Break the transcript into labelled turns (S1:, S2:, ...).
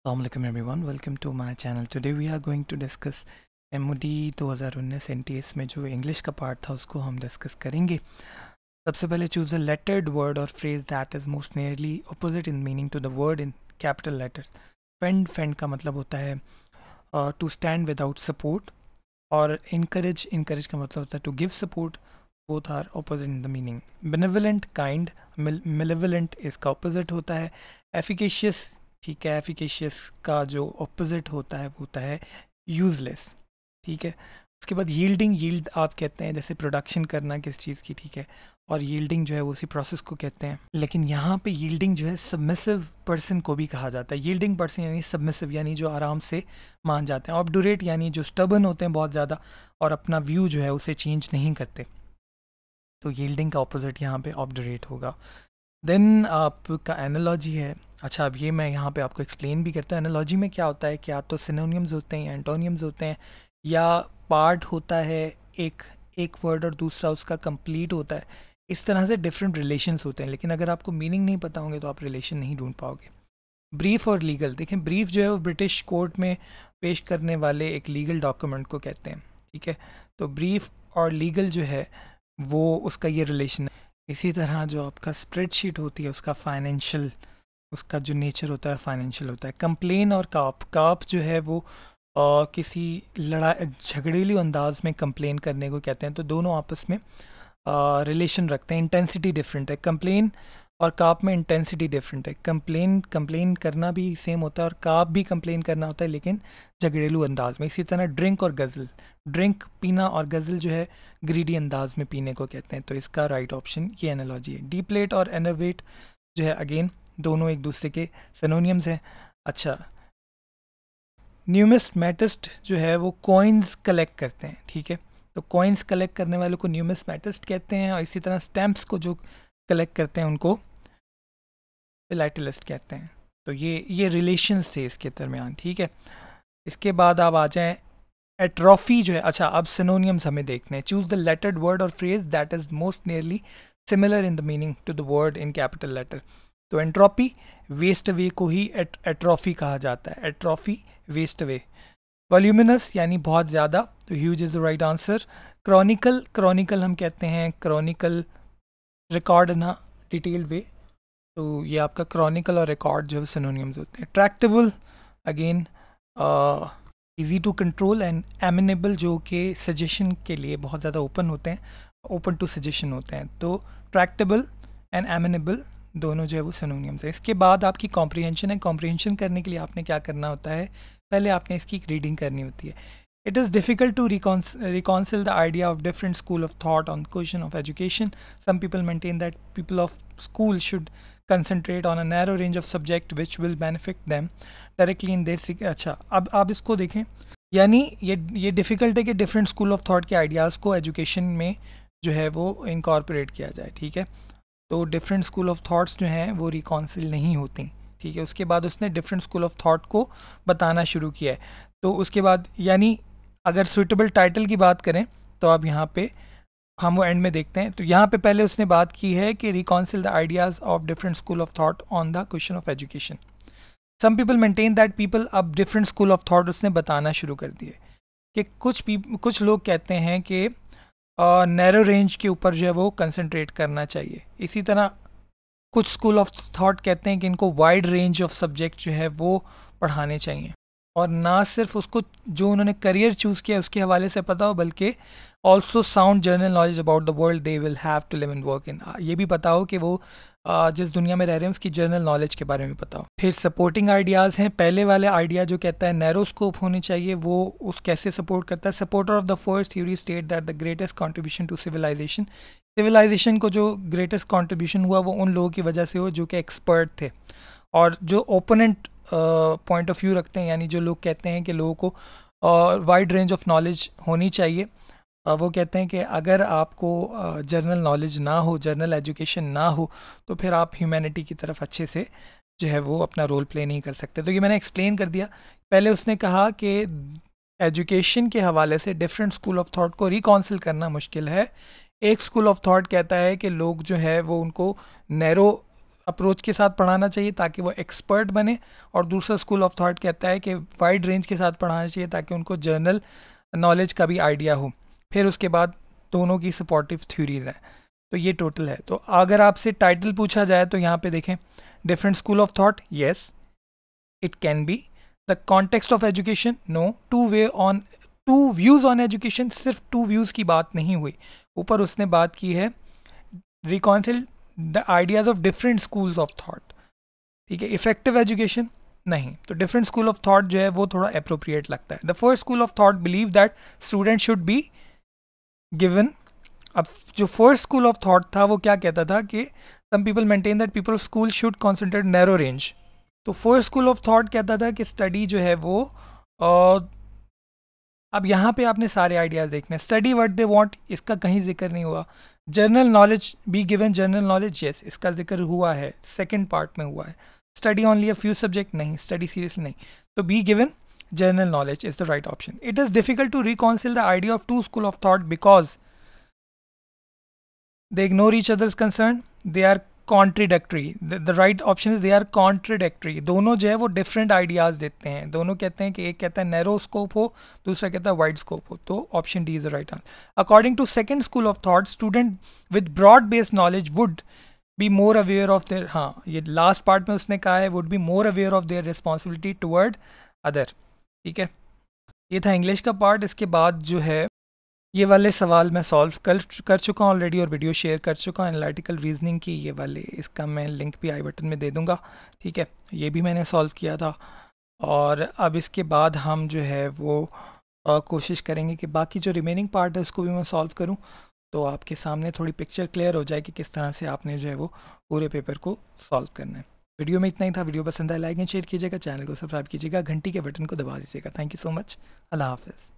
S1: Assalamualaikum everyone, welcome to my channel. Today we are going to discuss MOD 2019 NTS में जो English का part था उसको हम डिस्कस करेंगे. सबसे पहले चूज अ लेटर्ड वर्ड और phrase that is most nearly opposite in meaning to the word in capital letters. Fend का मतलब होता है टू स्टैंड विदाउट सपोर्ट, और इनकरेज का मतलब होता है to give support. Both are opposite in the meaning. Benevolent, kind, malevolent इसका ऑपोजिट होता है. एफिकेशियस, ठीक है, एफिकेशियस का जो ऑपोजिट होता है वो होता है यूजलेस. ठीक है. उसके बाद यील्ड आप कहते हैं जैसे प्रोडक्शन करना किस चीज़ की, ठीक है, और यील्डिंग जो है वो उसी प्रोसेस को कहते हैं. लेकिन यहाँ पे यील्डिंग जो है सबमिसिव पर्सन को भी कहा जाता है. यील्डिंग पर्सन यानी सबमिसिव यानी जो आराम से मान जाते हैं. ऑब्डुरेट यानी जो स्टबर्न होते हैं बहुत ज़्यादा और अपना व्यू जो है उसे चेंज नहीं करते. तो यील्डिंग का ऑपोजिट यहाँ पे ऑब्डुरेट होगा. देन आपका एनालॉजी है. अच्छा, अब ये मैं यहाँ पे आपको एक्सप्लेन भी करता हूँ. एनालॉजी में क्या होता है कि या तो सिनोनियम्स होते हैं या एंटोनियम्स होते हैं, या पार्ट होता है एक वर्ड और दूसरा उसका कंप्लीट होता है. इस तरह से डिफरेंट रिलेशंस होते हैं, लेकिन अगर आपको मीनिंग नहीं पता होंगे तो आप रिलेशन नहीं ढूंढ पाओगे. ब्रीफ और लीगल. देखें, ब्रीफ जो है वो ब्रिटिश कोर्ट में पेश करने वाले एक लीगल डॉक्यूमेंट को कहते हैं. ठीक है. तो ब्रीफ और लीगल जो है वो उसका ये रिलेशन है. इसी तरह जो आपका स्प्रेडशीट होती है उसका फाइनेंशियल, उसका जो नेचर होता है फाइनेंशियल होता है. कंप्लेन और काप जो है वो किसी झगड़ेलू अंदाज में कंप्लेन करने को कहते हैं. तो दोनों आपस में रिलेशन रखते हैं. इंटेंसिटी डिफरेंट है. कंप्लेन और काप में इंटेंसिटी डिफरेंट है. कंप्लेन करना भी सेम होता है और काप भी कंप्लेन करना होता है, लेकिन झगड़ेलू अंदाज में. इसी तरह ड्रिंक और गज़ल. ड्रिंक पीना और गज़ल जो है ग्रीडी अंदाज में पीने को कहते हैं. तो इसका राइट ऑप्शन ये एनालॉजी है. डीप्लेट और एनोवेट जो है अगेन दोनों एक दूसरे के सिनोनियम्स हैं. अच्छा, न्यूमिस्मैटिस्ट जो है वो कॉइन्स कलेक्ट करते हैं. ठीक है. तो कॉइन्स कलेक्ट करने वालों को न्यूमिस्मैटिस्ट कहते हैं, और इसी तरह स्टैम्प्स को जो कलेक्ट करते हैं उनको फिलाटेलिस्ट कहते हैं. तो ये रिलेशंस थे इसके दरमियान. ठीक है. इसके बाद आप आ जाएं एट्रॉफी जो है. अच्छा, अब सिनोनियम्स हमें देखने हैं. चूज द लेटर्ड वर्ड और phrase that is most nearly similar in the meaning to the word in capital letter. तो एंट्रोपी, वेस्ट अवे को ही एट्रॉफी कहा जाता है. Atrophy, waste away. वॉल्यूमिनस यानी बहुत ज़्यादा, तो huge is the right answer. Chronicle हम कहते हैं Chronicle record in a detailed वे. तो ये आपका क्रॉनिकल और रिकॉर्ड जो है सिनोनियम्स होते हैं. Tractable again easy to control, and amenable जो कि सजेशन के लिए बहुत ज़्यादा ओपन होते हैं, ओपन टू सजेशन होते हैं. तो ट्रैक्टेबल एंड एमिनेबल दोनों जो है वो सिनोनियम्स है. इसके बाद आपकी कॉम्प्रिहेंशन है. कॉम्प्रिहेंशन करने के लिए आपने क्या करना होता है, पहले आपने इसकी रीडिंग करनी होती है. It is difficult to reconcile the idea of different school of thought on question of education. Some people maintain that people of school should concentrate on a narrow range of subject which will benefit them directly in their. अच्छा, अब आप इसको देखें, यानी ये difficult है कि different school of thought के आइडियाज़ को एजुकेशन में जो है वो इनकॉर्पोरेट किया जाए. ठीक है. तो डिफरेंट स्कूल ऑफ थॉट्स जो हैं वो रिकॉन्सिल नहीं होती. ठीक है. उसके बाद उसने डिफरेंट स्कूल ऑफ थॉट को बताना शुरू किया है. तो उसके बाद यानी अगर सूटेबल टाइटल की बात करें तो अब यहाँ पे हम वो एंड में देखते हैं. तो यहाँ पे पहले उसने बात की है कि reconcile the ideas of different school of thought on the question of education. Some people maintain that people, अब डिफरेंट स्कूल ऑफ थॉट उसने बताना शुरू कर दिए कि कुछ लोग कहते हैं कि नैरो रेंज के ऊपर जो है वो कंसंट्रेट करना चाहिए. इसी तरह कुछ स्कूल ऑफ थॉट कहते हैं कि इनको वाइड रेंज ऑफ सब्जेक्ट जो है वो पढ़ाने चाहिए, और ना सिर्फ उसको जो उन्होंने करियर चूज़ किया उसके हवाले से पता हो, बल्कि also sound general knowledge about the world they will have to live and work in. ये भी पता हो कि वो जिस दुनिया में रह रहे हैं उसकी जनरल नॉलेज के बारे में पता हो. फिर सपोर्टिंग आइडियाज़ हैं. पहले वाले आइडिया जो कहता है नैरो स्कोप होनी चाहिए, वो उस कैसे सपोर्ट करता है. Supporter of the first theory state that the greatest contribution to civilization को जो ग्रेटेस्ट कॉन्ट्रीब्यूशन हुआ वो उन लोगों की वजह से हो जो कि एक्सपर्ट थे, और जो ओपोनेंट पॉइंट ऑफ व्यू रखते हैं, यानी जो लोग कहते हैं कि लोगों को वाइड रेंज ऑफ नॉलेज होनी चाहिए, वो कहते हैं कि अगर आपको जनरल नॉलेज ना हो, जनरल एजुकेशन ना हो, तो फिर आप ह्यूमैनिटी की तरफ अच्छे से जो है वो अपना रोल प्ले नहीं कर सकते. तो ये मैंने एक्सप्लेन कर दिया. पहले उसने कहा कि एजुकेशन के हवाले से डिफरेंट स्कूल ऑफ थॉट को रिकॉन्सिल करना मुश्किल है. एक स्कूल ऑफ थॉट कहता है कि लोग जो है वो उनको नैरो अप्रोच के साथ पढ़ाना चाहिए ताकि वो एक्सपर्ट बने, और दूसरा स्कूल ऑफ थॉट कहता है कि वाइड रेंज के साथ पढ़ाना चाहिए ताकि उनको जर्नल नॉलेज का भी आइडिया हो। फिर उसके बाद दोनों की सपोर्टिव थ्योरीज हैं। तो ये टोटल है। तो अगर आपसे टाइटल पूछा जाए तो यहाँ पे देखें, different school of thought, yes it can be. The context of education, no. Two views on education, सिर्फ टू व्यूज़ की बात नहीं हुई, ऊपर उसने बात की है reconcile the ideas of different schools of thought, ठीक है। इफेक्टिव एजुकेशन नहीं, तो डिफरेंट स्कूल ऑफ थॉट जो है वो थोड़ा अप्रोप्रिएट लगता है। The first school of thought believe that student should be given. अब जो फर्स्ट स्कूल ऑफ थॉट था वो क्या कहता था कि some people maintain that people school should concentrate narrow range. तो फर्स्ट स्कूल ऑफ थॉट कहता था कि स्टडी जो है वो अब यहाँ पे आपने सारे आइडियाज़ देखने। स्टडी व्हाट दे वांट, इसका कहीं जिक्र नहीं हुआ। General knowledge, be given general knowledge, yes इसका जिक्र हुआ है, सेकंड पार्ट में हुआ है। Study only a few subject, नहीं, स्टडी सीरियसली नहीं। तो be given general knowledge is the right option. It is difficult to reconcile the idea of two school of thought because they ignore each other's concern, they are contradictory. The right option is they are contradictory. दोनों जो है वो different ideas देते हैं। दोनों कहते हैं कि एक कहता है narrow scope हो, दूसरा कहता है wide scope हो। तो option D is the right answer. According to second school of thought, student with broad based knowledge would be more aware of their, हाँ ये last part में उसने कहा है would be more aware of their responsibility toward other, ठीक है। ये था इंग्लिश का पार्ट। इसके बाद जो है ये वाले सवाल मैं सॉल्व कर चुका हूँ ऑलरेडी और वीडियो शेयर कर चुका हूँ एनालिटिकल रीजनिंग की, ये वाले, इसका मैं लिंक भी आई बटन में दे दूँगा, ठीक है। ये भी मैंने सॉल्व किया था। और अब इसके बाद हम जो है वो कोशिश करेंगे कि बाकी जो रिमेनिंग पार्ट है उसको भी मैं सॉल्व करूँ, तो आपके सामने थोड़ी पिक्चर क्लियर हो जाए कि किस तरह से आपने जो है वो पूरे पेपर को सॉल्व करना है। वीडियो में इतना ही था। वीडियो पसंद आए लाइक एंड शेयर कीजिएगा, चैनल को सब्सक्राइब कीजिएगा, घंटी के बटन को दबा दीजिएगा। Thank you so much. Allah हाफ़िज़।